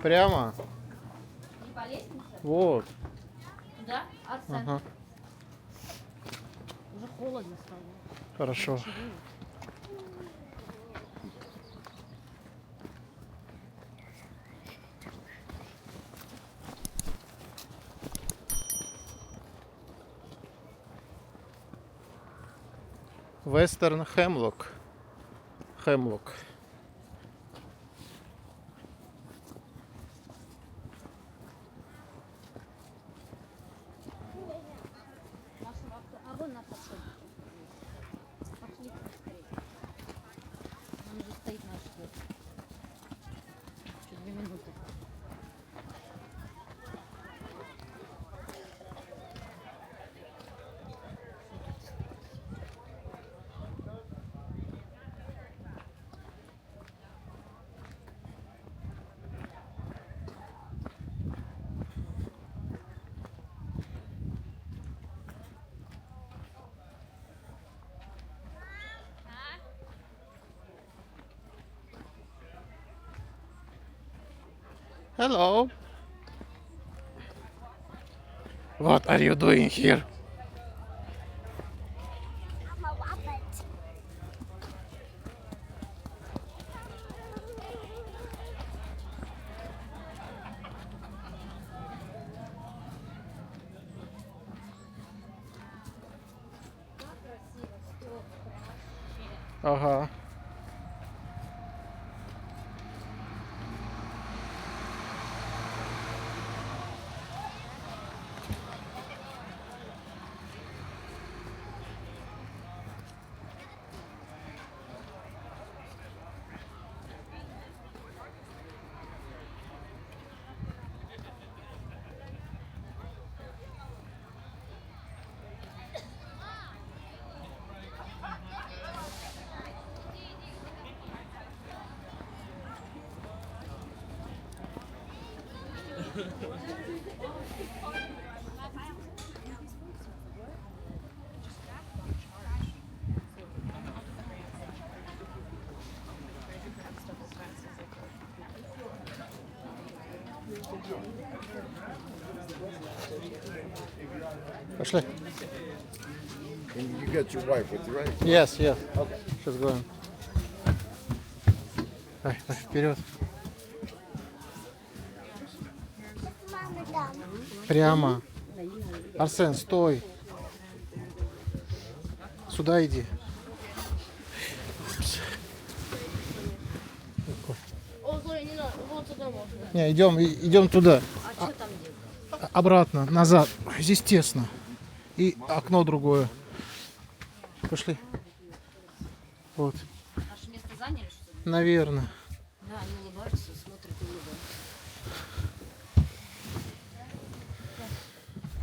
Прямо? Не по лестнице? Вот. Туда? Арсен. Ага. Уже холодно стало. Хорошо. Вечереет. Вестерн Хемлок. Хемлок. А вон на подходе. Пошли скорее. Он уже стоит наш ждет. Еще 2 минуты. Hello. What are you doing here? I'm a rabbit. Ага. Пошли. And you got your wife with you, right? Yes, yes. Okay. Сейчас going. Давай, давай, вперед. Mama done. Прямо. Арсен, стой. Сюда иди. О, Зоя, не надо. Вот туда можно. Не, идем туда. А что там делать? Обратно, назад. Здесь тесно. И окно другое. Пошли. Вот. Наше место заняли, что ли? Наверное. Да, они улыбаются, смотрят и улыбаются.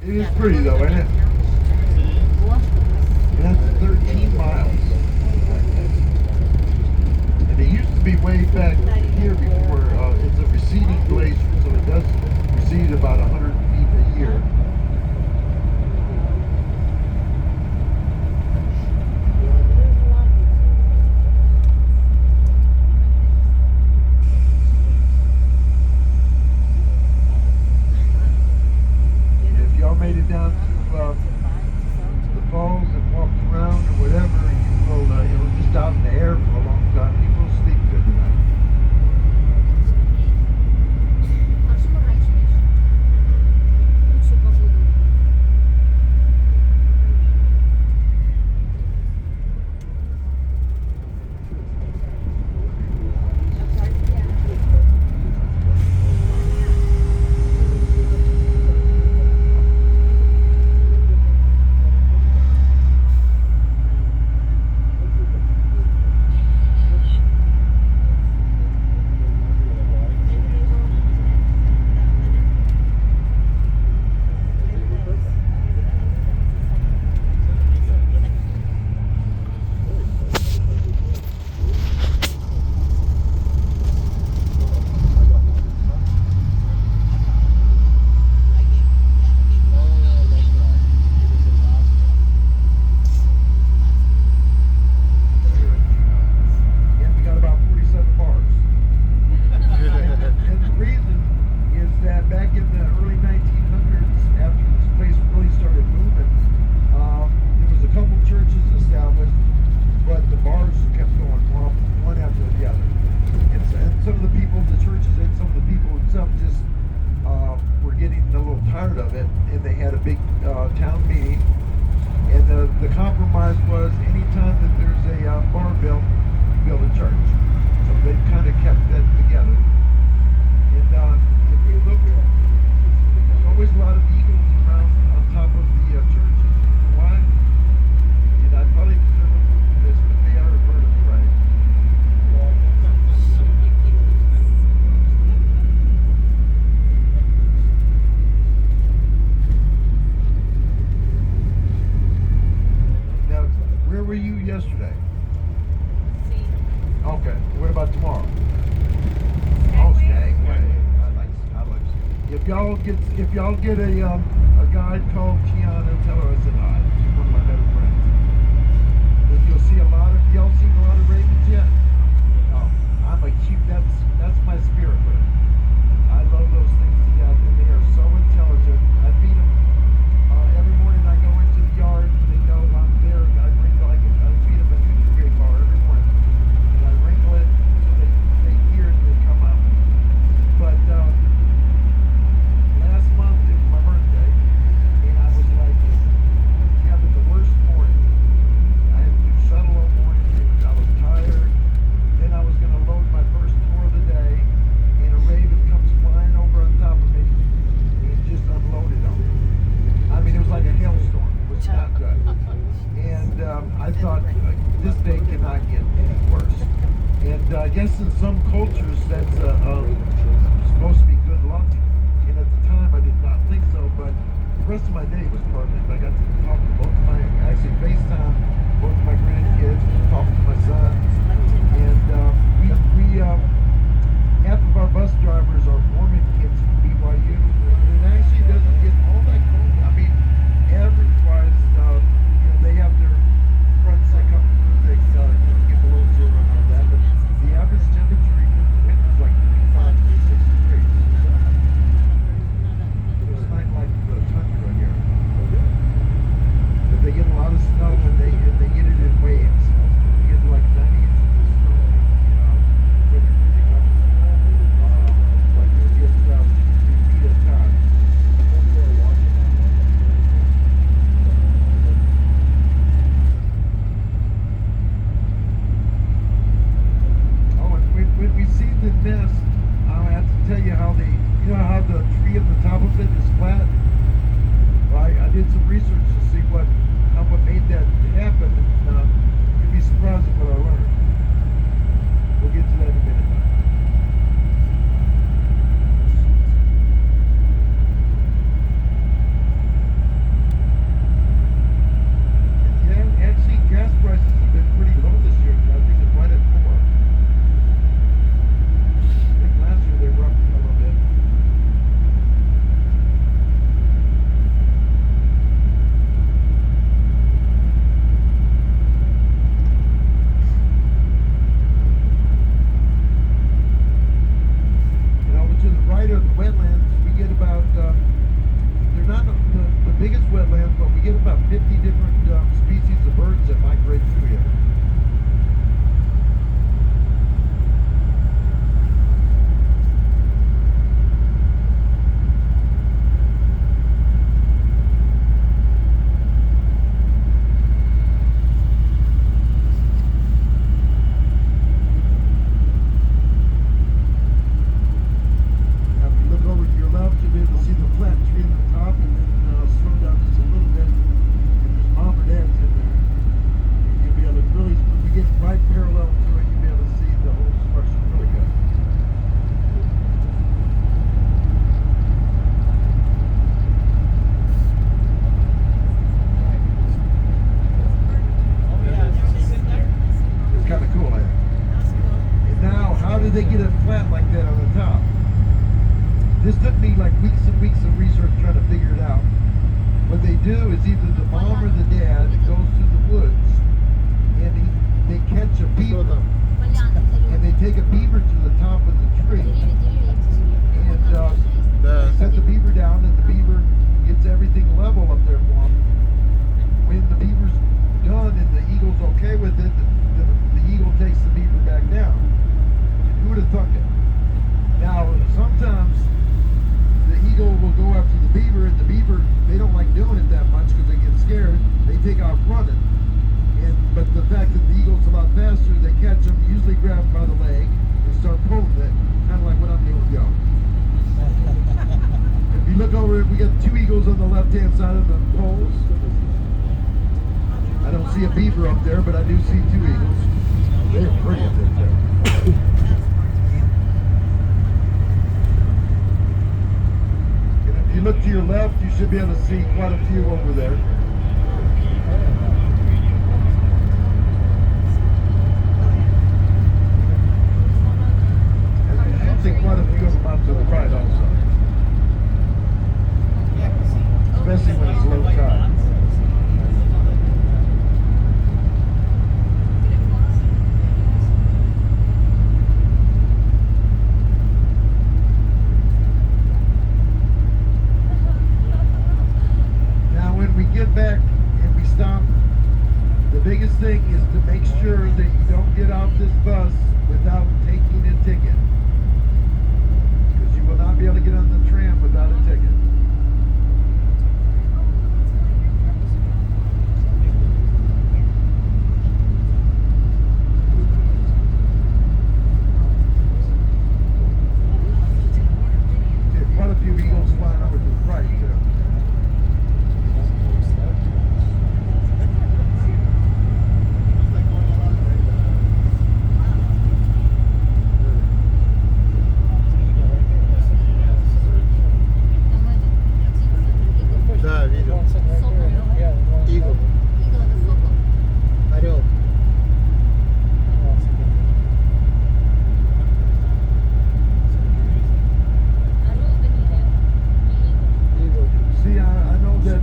It is pretty though, isn't it? That's 13 miles. And it used to be way back here before. It's a receding glacier, so it does recede about 100 feet a year. If y'all made it down to the falls and walked around or whatever, you will, just out in the air for a long time, you will sleep good tonight. А что мы раньше? Лучше погода. if y'all get a guide called Tiana, tell her I said hi. She's one of my better friends. And you'll see a lot of y'all seen a lot of ravens yet? Oh, I'm a cute. That's my spirit bird. I love those things to death, and they are so intelligent. I feed them every morning. I go into the yard. They know I'm there. I wrinkle. I feed them a Nutri-Grape bar every morning, and I wrinkle it so they hear it and they come out. But last month it was my birthday, and I was like having the worst morning. I had to do shuttle all morning. I was tired. Then I was going to load my first tour of the day, and a raven comes flying over on top of me and just unloaded on me. I mean, it was like a hailstorm. It was not good. And I thought, this day cannot get any worse. And I guess in some cultures that's supposed to be good luck. And at the time I did not think so, but the rest of my day was perfect. I got to talk to both of actually FaceTime both of my grandkids, talk to my sons. And we half of our bus drivers are Mormon kids from BYU. And it actually doesn't get all that cold. I mean, average-wise, they have their fronts that come through. They get below zero and all that. But the average temperature even in the winter is like 35 to 36 degrees. It's not like the tundra here. But they get a lot of snow and they get it in waves. They get like 90 inches of snow when they come. Like they get 2 feet at a time. Oh, and when we see the nest, I have to tell you how how the tree at the top of it is flat? Well, I did some research to see what made that happen, and you'd be surprised at what I learned. We'll get to that in a minute. Yeah, actually, gas prices have been pretty low this year. I think it's right at 4. I think last year they were up a little bit. To the right of the wetlands, we get about, they're not the biggest wetlands, but we get about 50 different species of birds that migrate through here. They get it flat like that on the top. This took me like weeks and weeks of research trying to figure it out. What they do is either the mom or the dad goes through the woods and they catch a beaver and they take a beaver to the top of the tree and they set the beaver down and the beaver gets everything level up there for them. When the beaver's done and the eagle's okay with it, the eagle takes the beaver back down. Who would have thunk it? Now, sometimes the eagle will go after the beaver, and the beaver, they don't like doing it that much because they get scared. They take off running. But the fact that the eagle's a lot faster, they catch them, usually grab them by the leg, and start pulling it, kind of like what I'm doing, yo. If you look over, we got 2 eagles on the left-hand side of the poles. I don't see a beaver up there, but I do see 2 eagles. They're pretty up there, too. If you look to your left, you should be able to see quite a few over there. And you should see quite a few of them out to the right also. bus without taking a ticket. Because you will not be able to get on the tram without a ticket. Okay, quite a few eagles flying over to the right too. Да, видел. Игл. Игла это сокол. Орел. Орел это не лев. Не игла. Игл. See, I know that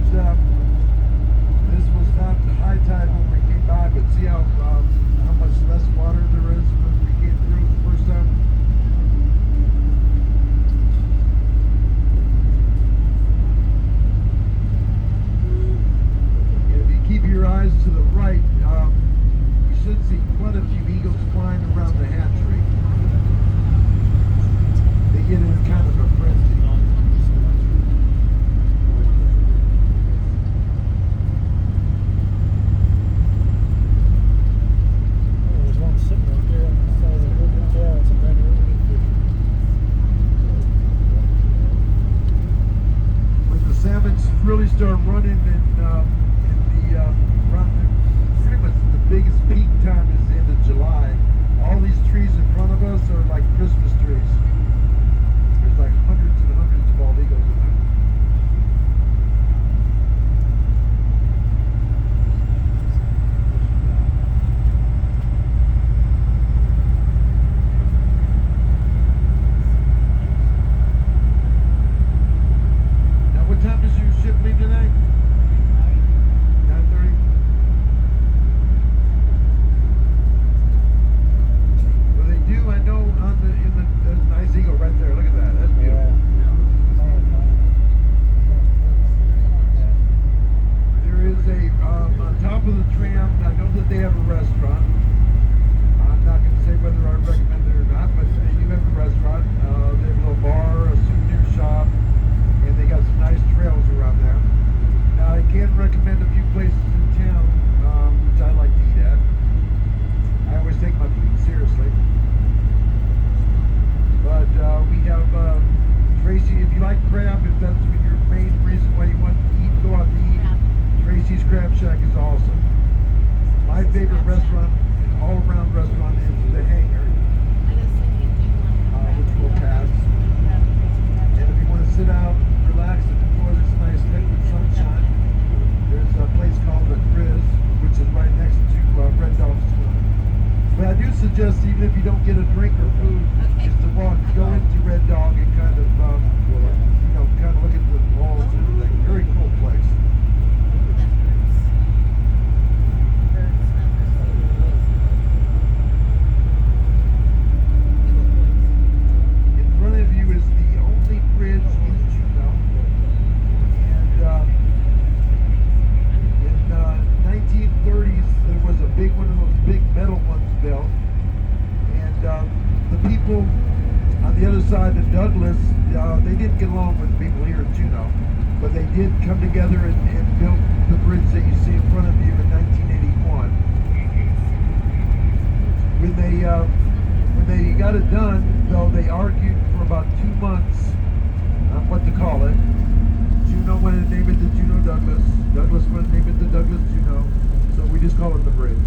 this was not high tide when we came by, but see how much less water there is when we came through the first time? And if you keep your eyes to the right, you should see quite a few eagles flying around the hatchery. They get in kind of a frenzy. There's one sitting right there on the side of the river. Yeah, it's a red river. When the salmons really start running in the around pretty much the biggest peak time is the end of July. All these trees in front of us are like Christmas trees. There's like hundreds and hundreds of bald eagles in there. Now, what time does your ship leave tonight? 9:30. Well, they do. I know on the nice eagle right there. Look at that. That's beautiful. There is a on top of the tram. I know that they have a restaurant. I'm not going to say whether I recommend it or not, but they do have a restaurant. They have a little bar, a souvenir shop, and they got some nice trails around there. Now, I can recommend a few places in town which I like to eat at. I always take my food seriously. But we have Tracy. If you like crab, if that's your main reason why you want to eat, go out to eat. Tracy's Crab Shack is awesome. My favorite restaurant, all-around restaurant, is the Hangar, which we'll pass. And if you want to sit out, relax, and enjoy this nice liquid sunshine, there's a place called the Grizz, which is right next to Red Dog's Spoon. But I do suggest, even if you don't get a drink or food, is to go into Red Dog and kind of, kind of look at the walls and everything. Very cool place. In front of you is the only bridge in Juneau. And in the 1930s, there was a big one of those big metal ones built. And the people on the other side of Douglas, they didn't get along with the people here in Juneau. But they did come together and build the bridge that you see in front of you in 1981. When they got it done, though, they argued for about 2 months on what to call it. Juneau wanted to name it the Juneau Douglas. Douglas wanted to name it the Douglas Juneau. So we just call it the bridge.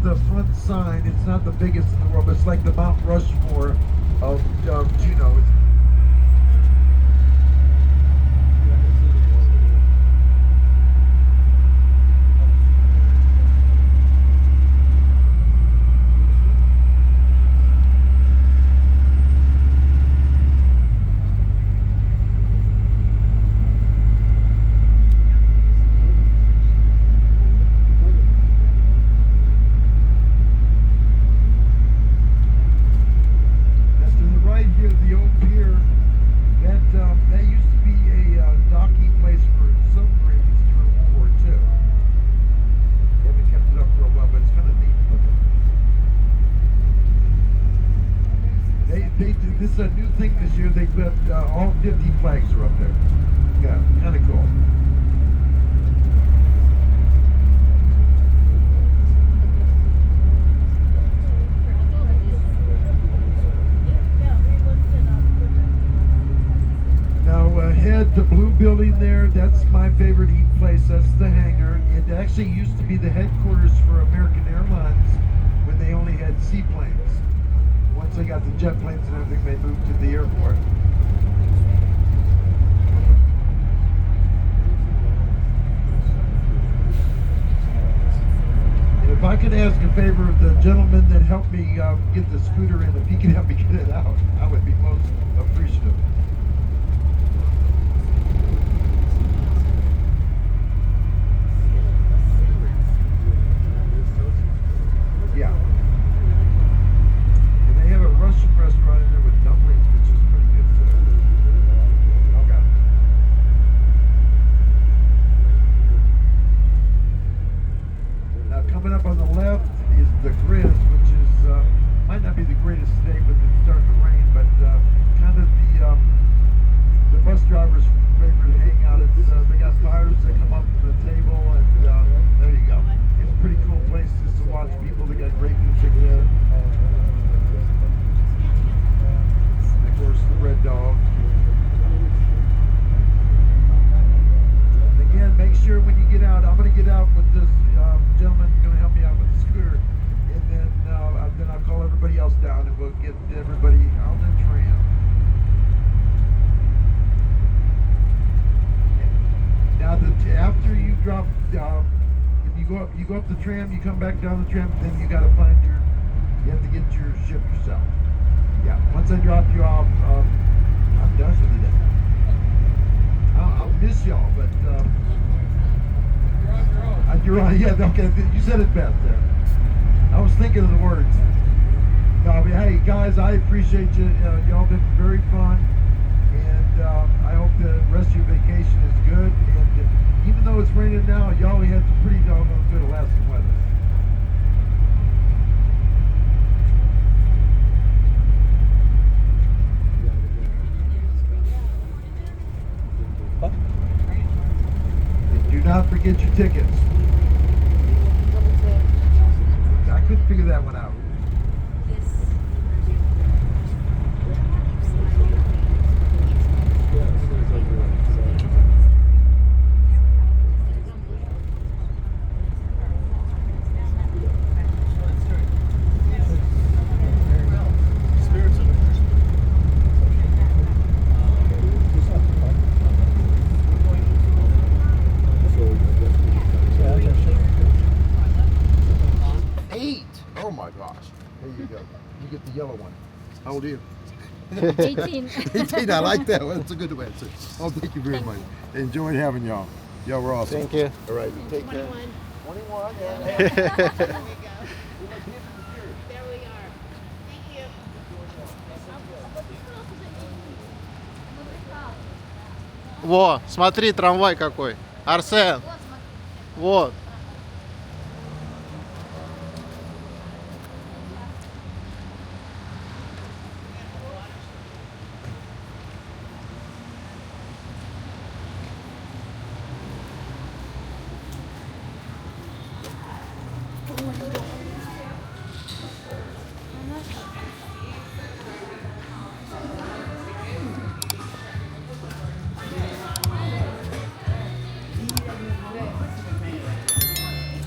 the front sign. It's not the biggest in the world, but it's like the Mount Rushmore of Juneau. It's this is a new thing this year. They put all 50 flags are up there. Yeah, kind of cool. Now ahead, the blue building there, that's my favorite eat place. That's the hangar. It actually used to be the headquarters for American Airlines when they only had seaplanes. Once they got the jet planes and everything, they moved to the airport. And if I could ask a favor of the gentleman that helped me get the scooter in, if he could help me get it out, I would be most appreciative. Yeah. Russian restaurant in there with dumplings, which is pretty good too. Okay. Now coming up on the left is the Grizz, which is might not be the greatest today, but it's starting to rain. But kind of the bus driver's favorite hangout. It's they got fires that come up from the table, and there you go. It's a pretty cool place just to watch people. They got great music there. Of course, the Red Dog. Again, make sure when you get out, I'm going to get out with this gentleman going to help me out with the scooter, and then I'll call everybody else down, and we'll get everybody on the tram. Now, after you drop, if you go up the tram, you come back down the tram, then you got to you have to get your ship yourself. Yeah, once I drop you off, I'm done for the day. I'll miss y'all, but you're on. Yeah, okay. You said it best there. I was thinking of the words. No, I mean, hey guys, I appreciate you. Y'all been very fun, and I hope the rest of your vacation is good. And even though it's raining now, y'all had some pretty doggone good Alaskan weather. Do not forget your tickets. I couldn't figure that one out. You get the yellow one. How old are you? 18. 18, I like that one. That's a good answer. Oh, thank you very much. Enjoyed having y'all. Y'all were awesome. Thank you. All right, take 21. care. 21, yeah. There we go. There we are. Thank you. Во, смотри, трамвай какой. Арсен. Вот.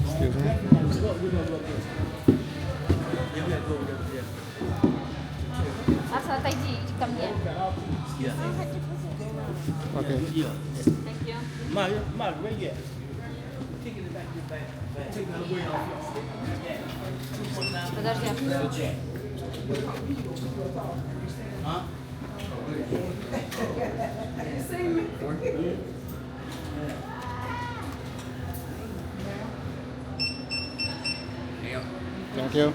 Excuse me. Аса, отойди, иди ко мне. Окей. Thank you. Подожди. Thank you.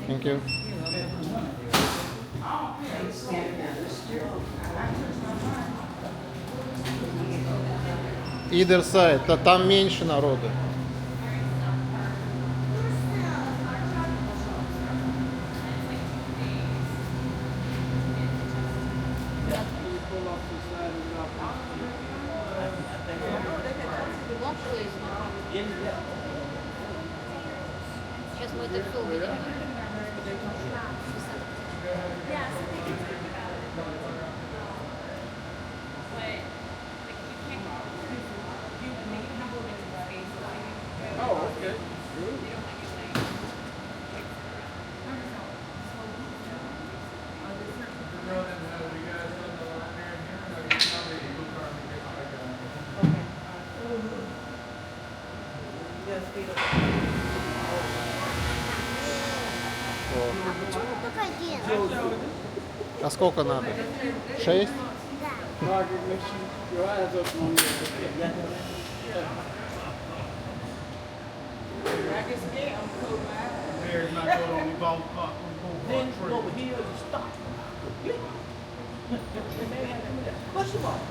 Thank you. Either side, там меньше народу. Сейчас мы это все увидим. Почему только один? А сколько надо? 6? Да. Margaret, make sure your eyes open on Mary's not going to both Then go over here and stop. Push him off.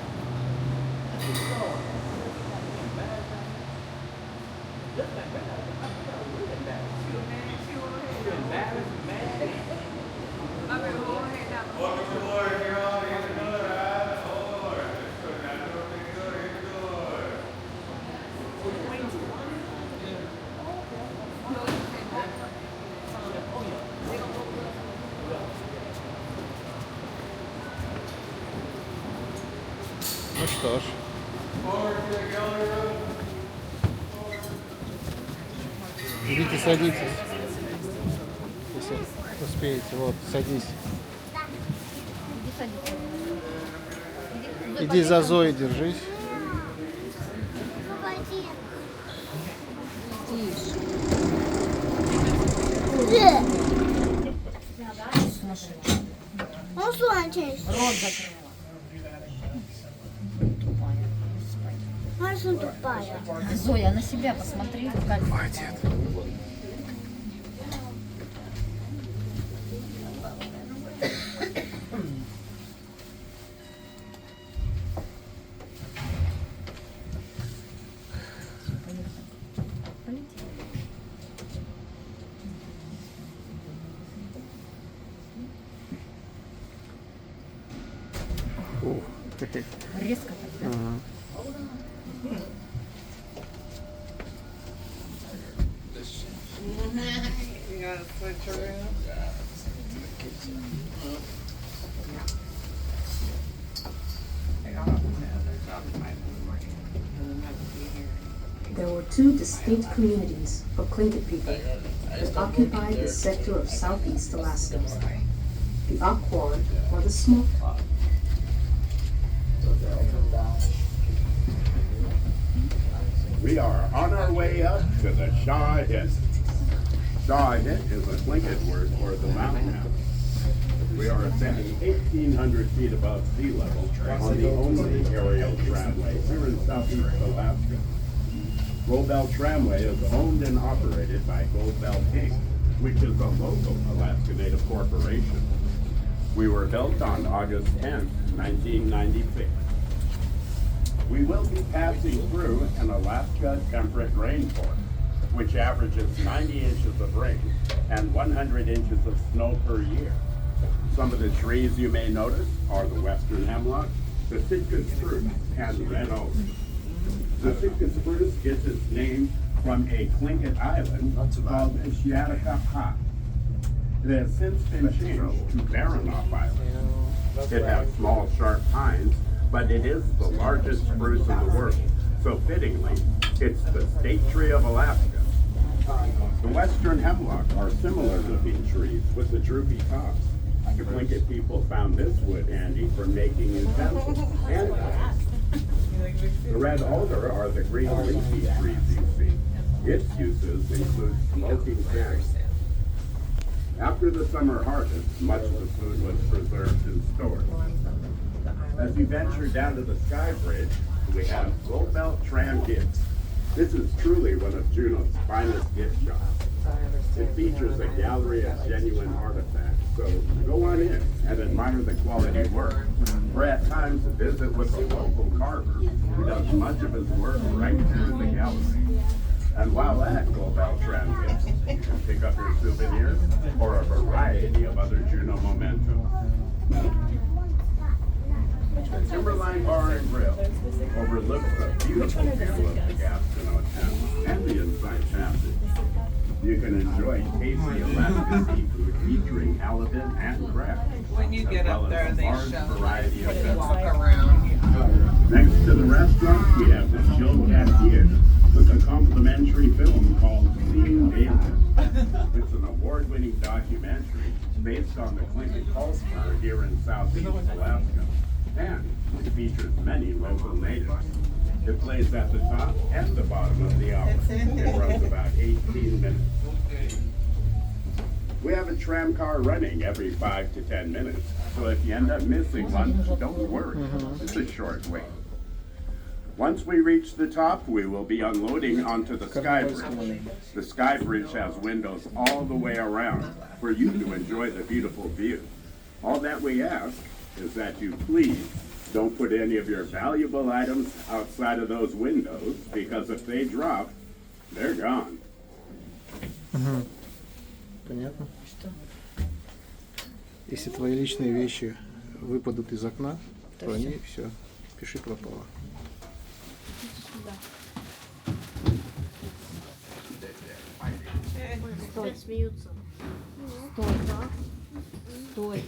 Ну что ж. Идите, садитесь. Если успеете. Вот, садись. Иди садись. Иди за Зоей, держись. Погоди. Он слончий. Рот закрыла. Марш, он тупая. Зоя, на себя посмотри. Хватит. Резко так, да? Ага. There were two distinct communities of Tlingit people that occupied the sector of southeast Alaska, the Aquan or the Smoke Pot. We are on our way up to the Shawhead. Shawhead is a Tlingit word for the mountain house. We are ascending 1,800 feet above sea level on the only aerial tramway here in southeast Alaska. Goldbelt Tramway is owned and operated by Goldbelt Inc., which is a local Alaska Native corporation. We were built on August 10, 1996. We will be passing through an Alaska temperate rainforest, which averages 90 inches of rain and 100 inches of snow per year. Some of the trees you may notice are the western hemlock, the Sitka spruce, and red oak. The Sitka spruce gets its name from a Tlingit island called Shiataka. It has since been changed to Baranof Island. It has small, sharp pines, but it is the largest spruce in the world. So fittingly, it's the state tree of Alaska. The western hemlock are similar looking trees with the droopy tops. The Tlingit people found this wood handy for making utensils and knives. The red alder are the green leafy trees you see. Its uses include smoking candy. After the summer harvest, much of the food was preserved and stored. As you venture down to the Sky Bridge, we have Goldbelt Tram Gifts. This is truly one of Juneau's finest gift shops. It features a gallery of genuine artifacts, so go on in and admire the quality work, or at times visit with the local carver who does much of his work right here in the gallery. And while at Goldbelt Tram Gifts, you can pick up your souvenirs or a variety of other Juneau mementos. The Timberline Bar and Grill overlooks the beautiful view of the Juneau Channel and the Inside Passage. You can enjoy tasty Alaska seafood featuring halibut and crab. When you get up there, they large show variety of you walk vegetables. around. Next to the restaurant, we have the Chill Cat Theater with a complimentary film called Seeing David. It's an award-winning documentary based on the Tlingit culture here in southeast Alaska, and it features many local natives. It plays at the top and the bottom of the hour. It runs about 18 minutes. We have a tram car running every 5 to 10 minutes, so if you end up missing lunch, don't worry. It's a short wait. Once we reach the top, we will be unloading onto the Sky Bridge. The Sky Bridge has windows all the way around for you to enjoy the beautiful view. All that we ask is that you please don't put any of your valuable items outside of those windows, because if they drop, they're gone. Понятно? Если твои личные вещи выпадут из окна, то они все, пиши пропало. Стой. Смеются. Стой. Стой.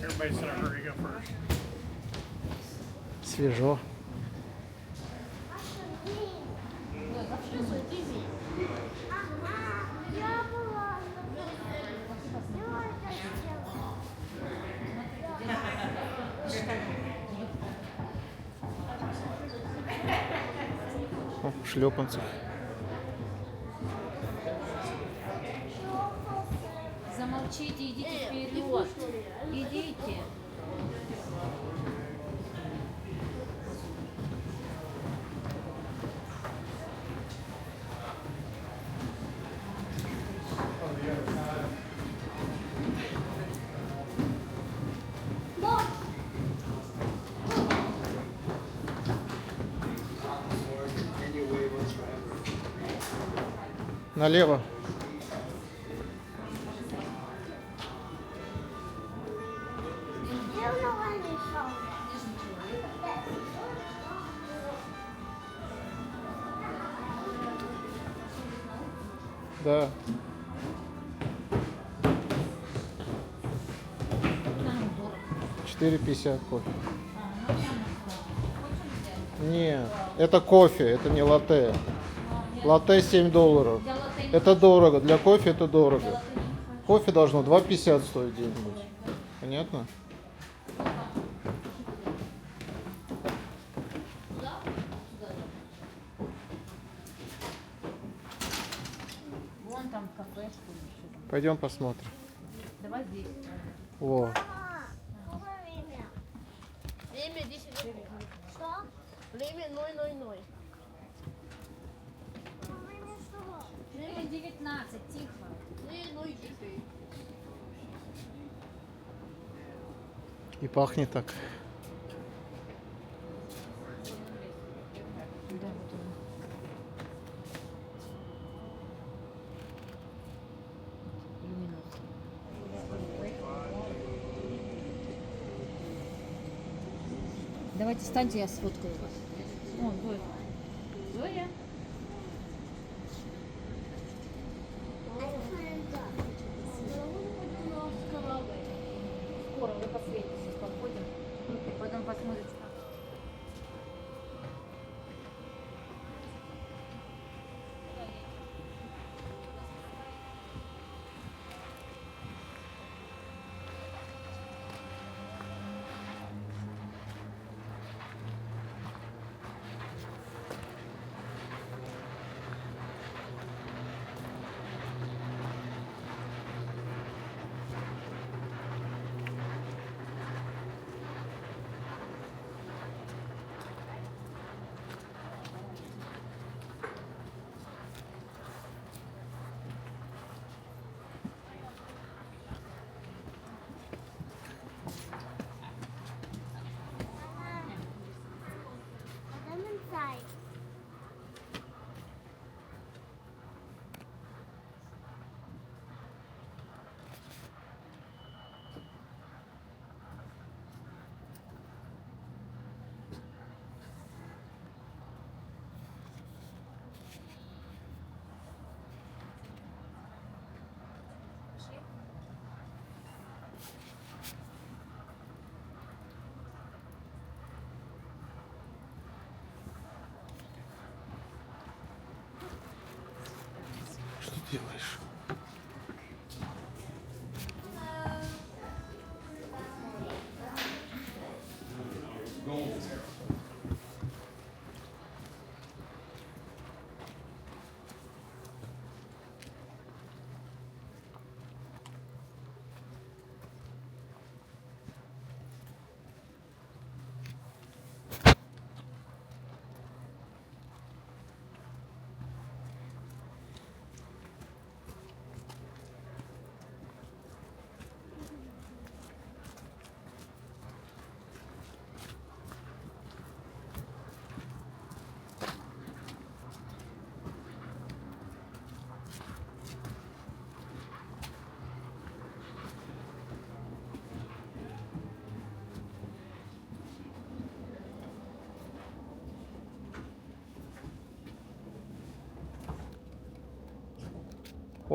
Everybody's in a hurry. Go first. Свежо. О, в шлепанцах. Замолчите, идите вперед. Идите. Налево. Да. $4.50 кофе. Нет, это кофе, это не латте. Латте $7. Это дорого. Для кофе это дорого. Кофе должно $2.50 стоить где-нибудь. Понятно? Вон там кафешка еще. Пойдем посмотрим. Давай здесь. Во. Время 10 минут. Что? Время 0:00. Время 19, тихо. И пахнет так. Давайте встаньте, я сфоткаю вас. О, Зоя. Зоя. Скоро вы посветитесь, походим. И потом посмотрите. I'm inside. Что ты делаешь?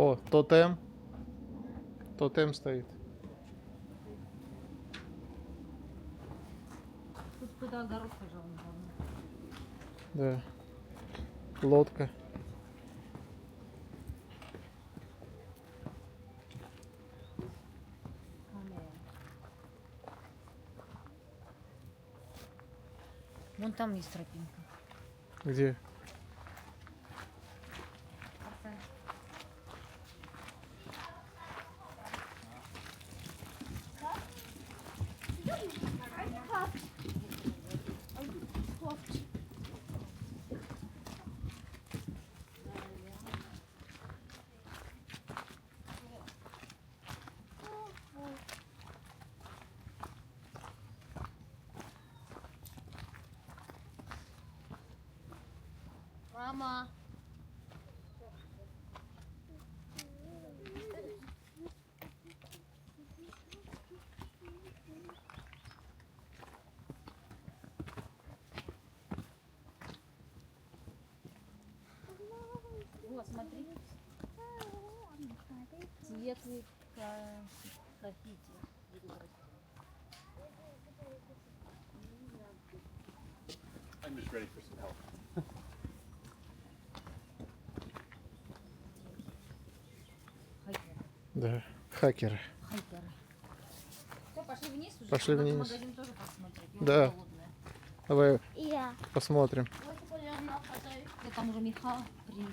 О, тотем. Тотем стоит. Тут куда огород пожал, Да. Лодка. Вон там есть тропинка. Где? Мама. Вот, смотри. Цветы граффити. I'm just ready for some help. Да. Хакеры. Хайкеры. Все, пошли вниз уже. Пошли Надо вниз. магазин тоже посмотреть. Да. Голодная. Давай Я. посмотрим. Я там уже меха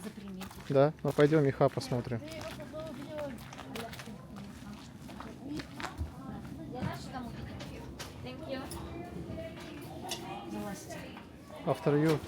заприметил. Да? Ну пойдем меха посмотрим. Я раньше там увидел. Thank you. Здрасте. After you.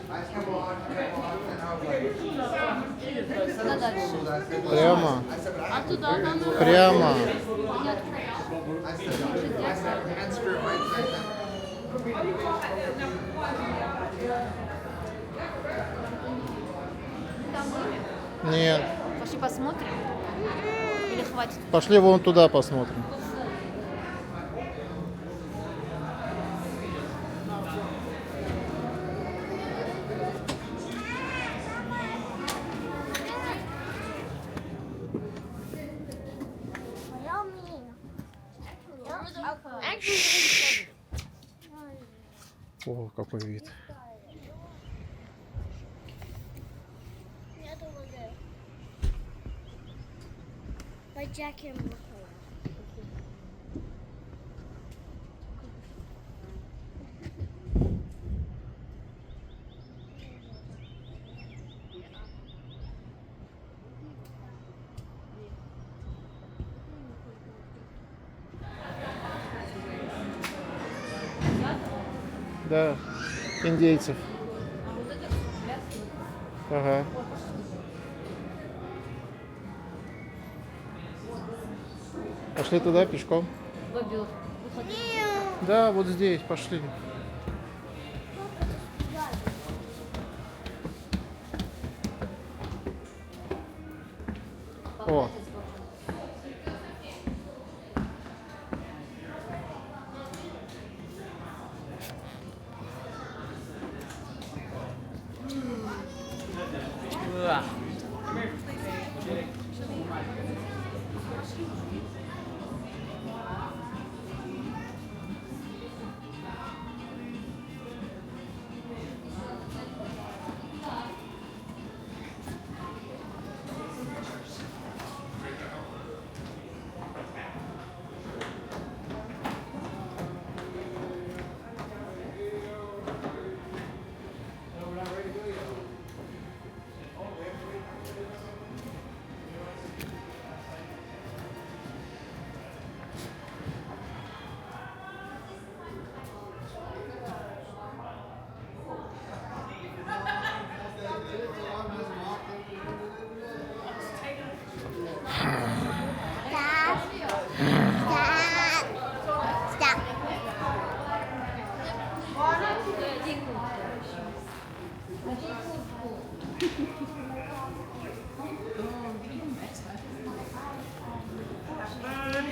I come on, and I was like, Куда дальше? Прямо. А туда нам Прямо. нет. Там были? Нет. Пошли посмотрим. Или хватит? Пошли вон туда посмотрим. О, какой вид. My jacket and my Да, индейцев. Ага. Пошли туда пешком. Бобер. Да, вот здесь, пошли. О.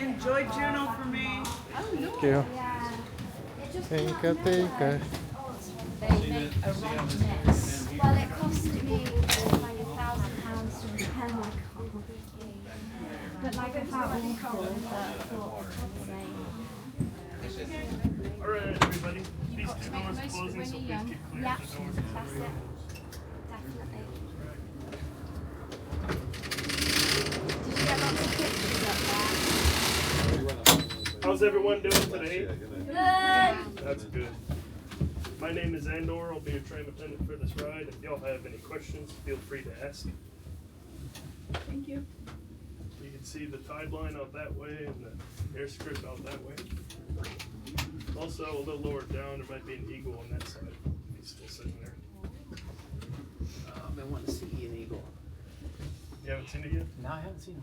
Enjoy Juneau for me. Thank you. Thank you. They make a right mess. Well, it cost me like £1,000 to repair my car. But like I found all colours that I thought I'd say. Alright, everybody. These two doors are closing, so please keep clear Yeah, of the doors. that's it. Definitely. Did you get lots of pictures up there? How's everyone doing today? Good. That's good. My name is Andor. I'll be your tram attendant for this ride. If y'all have any questions, feel free to ask. Thank you. You can see the tide line out that way and the air script out that way. Also, a little lower down, there might be an eagle on that side. He's still sitting there. I want to see an eagle. You haven't seen it yet? No, I haven't seen him.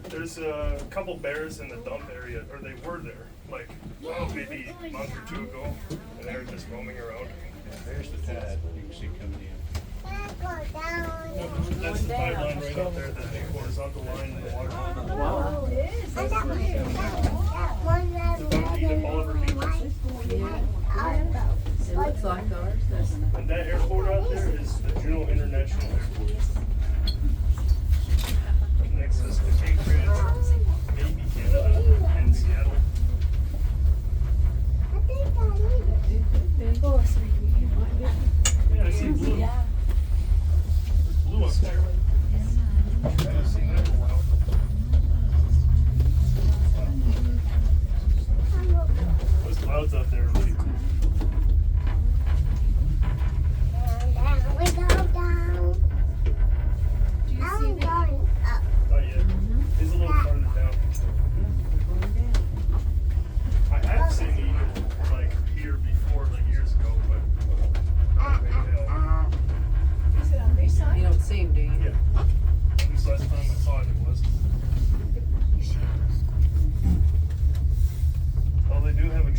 There's a couple bears in the dump area, or they were there, like maybe a month or two ago, and they were just roaming around. There's the pad you can see coming in. Go down. That's the tide line right out there, that big horizontal line in the water. Wow. That one It's about to eat up all of her beavers. It looks like ours, doesn't it? And that airport out there is the Juneau International Airport. Next is the Cape Bridge, maybe Canada, and Seattle. Yeah, I see blue. There's blue up there. I haven't seen that in a while. Those clouds out there are really cool. We go down.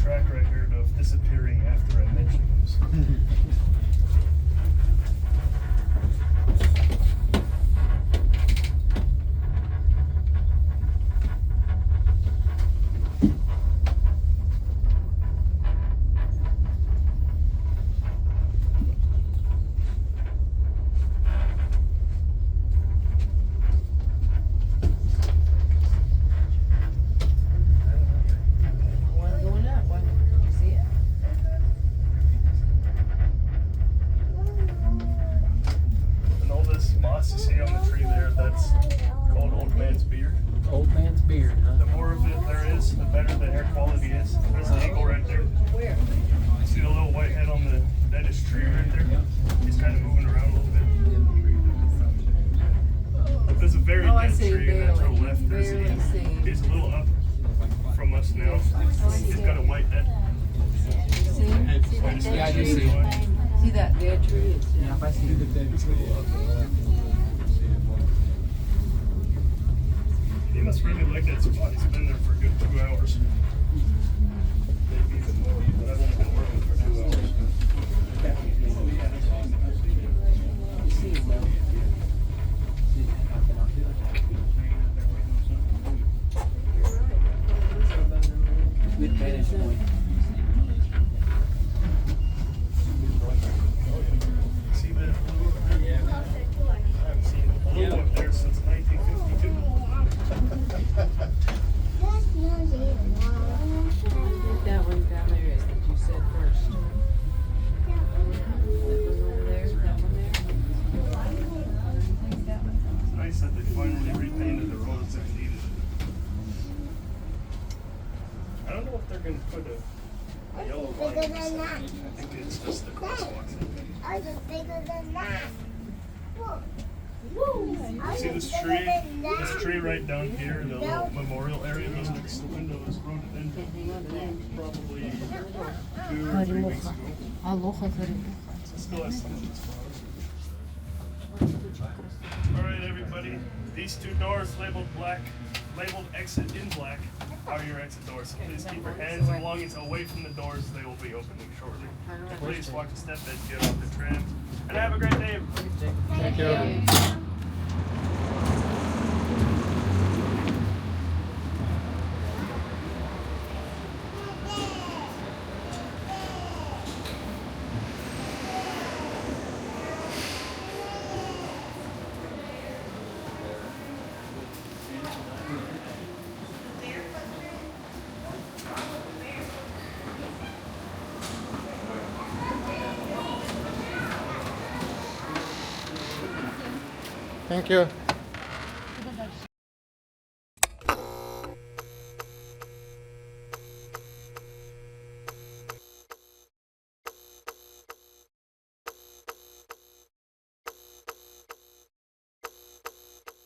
track record of disappearing after I mention those. One going up, one, you see it? And all this moss you see on the tree there, that's called old man's beard. Old man's beard, huh? The more of it there is, the better the air quality is. There's an eagle right there. Where? See the little white head on the deadest tree right there? He's kind of moving around a little bit. There's a very Oh, I dead see, tree and then to the barely, left there's barely an see. He's a little up from us now. He's got a white head. See? Yeah, I do see it. See that dead tree? It's, yeah, if I see the dead tree. He must really like that spot. He's been there for a good 2 hours. Maybe even more, but I've only been working for 2 hours. You see it though. Good vantage point. See that blue up there? Yeah. I haven't seen a blue up there since 1952. That one down there is that you said first. That one over there, that one there. It's nice that they finally repainted the roads that needed it. I don't know if they're going to put a yellow line in this. I think it's just the crosswalks. See this tree? This tree right down here, the little memorial area that's next to the window is rooted in probably 2 or 3 weeks ago. So still has some of its flowers. Alright everybody, these 2 doors labeled exit in black are your exit doors. So please keep your hands and belongings away from the doors. They will be opening shortly. And please walk a step and get off the tram. And have a great day. Thank you. Thank you.